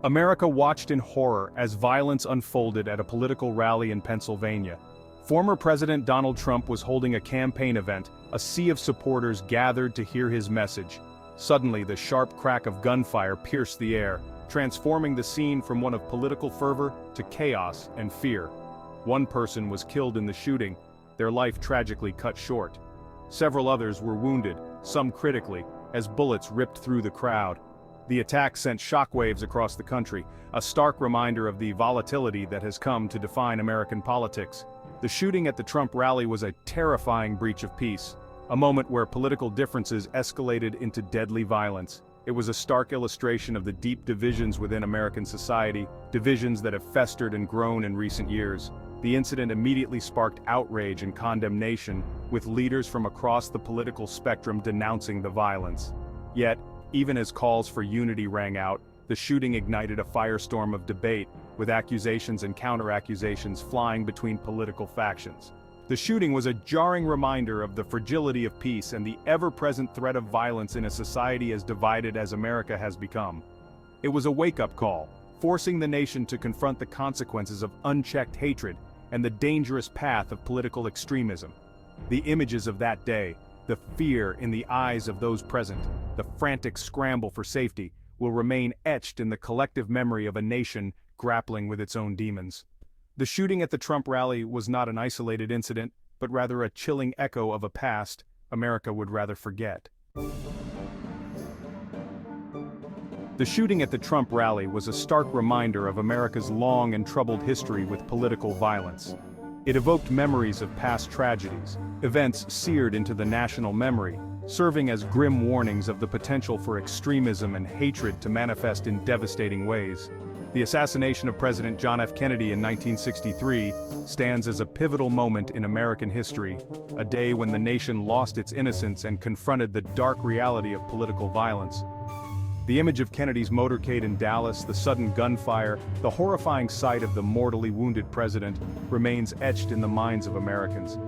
America watched in horror as violence unfolded at a political rally in Pennsylvania. Former President Donald Trump was holding a campaign event. A sea of supporters gathered to hear his message. Suddenly, the sharp crack of gunfire pierced the air, transforming the scene from one of political fervor to chaos and fear. One person was killed in the shooting, their life tragically cut short. Several others were wounded, some critically, as bullets ripped through the crowd. The attack sent shockwaves across the country, a stark reminder of the volatility that has come to define American politics. The shooting at the Trump rally was a terrifying breach of peace, a moment where political differences escalated into deadly violence. It was a stark illustration of the deep divisions within American society, divisions that have festered and grown in recent years. The incident immediately sparked outrage and condemnation, with leaders from across the political spectrum denouncing the violence. Yet, even as calls for unity rang out, the shooting ignited a firestorm of debate, with accusations and counter-accusations flying between political factions. The shooting was a jarring reminder of the fragility of peace and the ever-present threat of violence in a society as divided as America has become. It was a wake-up call, forcing the nation to confront the consequences of unchecked hatred and the dangerous path of political extremism. The images of that day, the fear in the eyes of those present, the frantic scramble for safety, will remain etched in the collective memory of a nation grappling with its own demons. The shooting at the Trump rally was not an isolated incident, but rather a chilling echo of a past America would rather forget. The shooting at the Trump rally was a stark reminder of America's long and troubled history with political violence. It evoked memories of past tragedies, events seared into the national memory, serving as grim warnings of the potential for extremism and hatred to manifest in devastating ways. The assassination of President John F. Kennedy in 1963 stands as a pivotal moment in American history, a day when the nation lost its innocence and confronted the dark reality of political violence. The image of Kennedy's motorcade in Dallas, the sudden gunfire, the horrifying sight of the mortally wounded president, remains etched in the minds of Americans.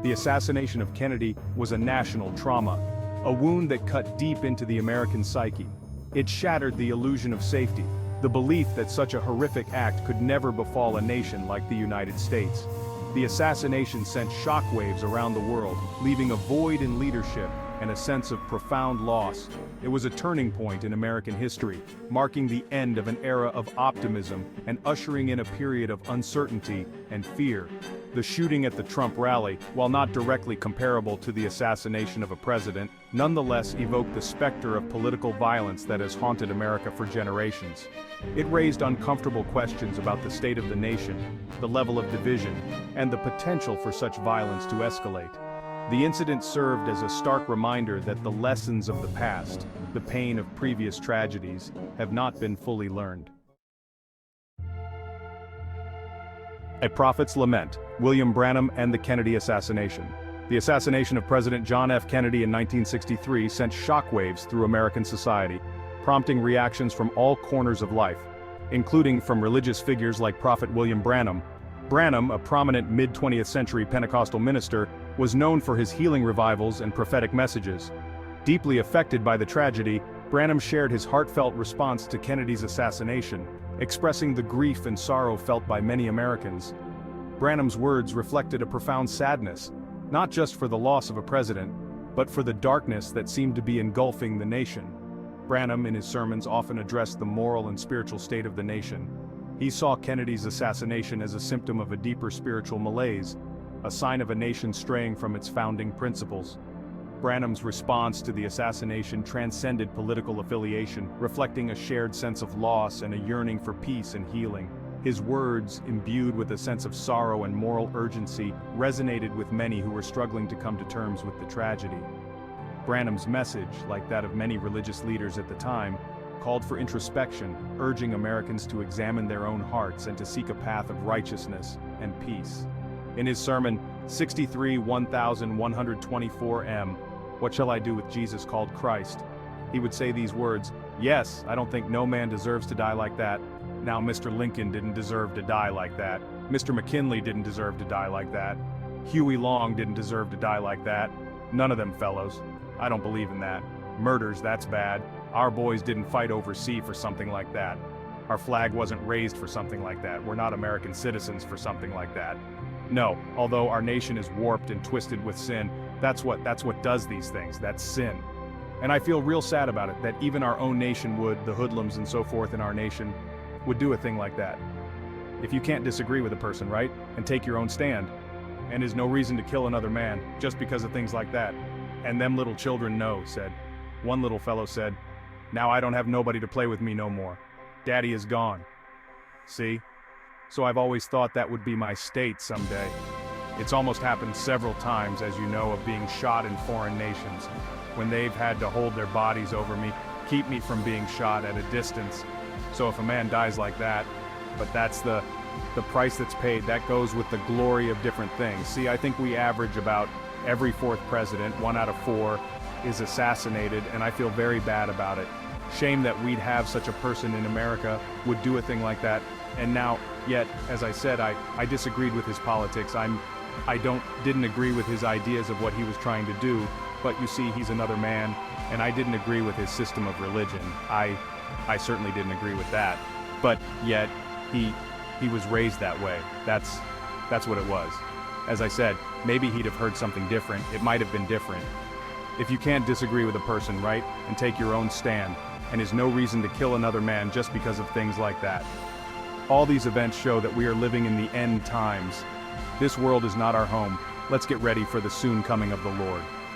The assassination of Kennedy was a national trauma, a wound that cut deep into the American psyche. It shattered the illusion of safety, the belief that such a horrific act could never befall a nation like the United States. The assassination sent shockwaves around the world, leaving a void in leadership and a sense of profound loss. It was a turning point in American history, marking the end of an era of optimism and ushering in a period of uncertainty and fear. The shooting at the Trump rally, while not directly comparable to the assassination of a president, nonetheless evoked the specter of political violence that has haunted America for generations. It raised uncomfortable questions about the state of the nation, the level of division, and the potential for such violence to escalate. The incident served as a stark reminder that the lessons of the past, the pain of previous tragedies, have not been fully learned. A Prophet's Lament, William Branham and the Kennedy Assassination. The assassination of President John F. Kennedy in 1963 sent shockwaves through American society, prompting reactions from all corners of life, including from religious figures like Prophet William Branham. Branham, a prominent mid-20th century Pentecostal minister, was known for his healing revivals and prophetic messages. Deeply affected by the tragedy, Branham shared his heartfelt response to Kennedy's assassination, expressing the grief and sorrow felt by many Americans. Branham's words reflected a profound sadness, not just for the loss of a president, but for the darkness that seemed to be engulfing the nation. Branham, in his sermons, often addressed the moral and spiritual state of the nation. He saw Kennedy's assassination as a symptom of a deeper spiritual malaise, a sign of a nation straying from its founding principles. Branham's response to the assassination transcended political affiliation, reflecting a shared sense of loss and a yearning for peace and healing. His words, imbued with a sense of sorrow and moral urgency, resonated with many who were struggling to come to terms with the tragedy. Branham's message, like that of many religious leaders at the time, called for introspection, urging Americans to examine their own hearts and to seek a path of righteousness and peace. In his sermon, 63-1124 What Shall I Do with Jesus Called Christ?, he would say these words, "Yes, I don't think no man deserves to die like that. Now Mr. Lincoln didn't deserve to die like that. Mr. McKinley didn't deserve to die like that. Huey Long didn't deserve to die like that. None of them fellows. I don't believe in that. Murders, that's bad. Our boys didn't fight overseas for something like that. Our flag wasn't raised for something like that. We're not American citizens for something like that. No, although our nation is warped and twisted with sin, that's what does these things. That's sin. And I feel real sad about it, that even our own nation would, the hoodlums and so forth in our nation, would do a thing like that. If you can't disagree with a person, right, and take your own stand, and is no reason to kill another man just because of things like that. And them little children know, said. One little fellow said, "Now I don't have nobody to play with me no more. Daddy is gone." See? So I've always thought that would be my state someday. It's almost happened several times, as you know, of being shot in foreign nations, when they've had to hold their bodies over me, keep me from being shot at a distance. So if a man dies like that, but that's the price that's paid, that goes with the glory of different things. See, I think we average about every fourth president, 1 out of 4, is assassinated, and I feel very bad about it. Shame that we'd have such a person in America would do a thing like that. And now, yet, as I said, I disagreed with his politics. Didn't agree with his ideas of what he was trying to do, but you see, he's another man, and I didn't agree with his system of religion. I certainly didn't agree with that. But yet, he was raised that way. That's what it was. As I said, maybe he'd have heard something different. It might have been different. If you can't disagree with a person, right, and take your own stand, and is no reason to kill another man just because of things like that. All these events show that we are living in the end times. This world is not our home. Let's get ready for the soon coming of the Lord.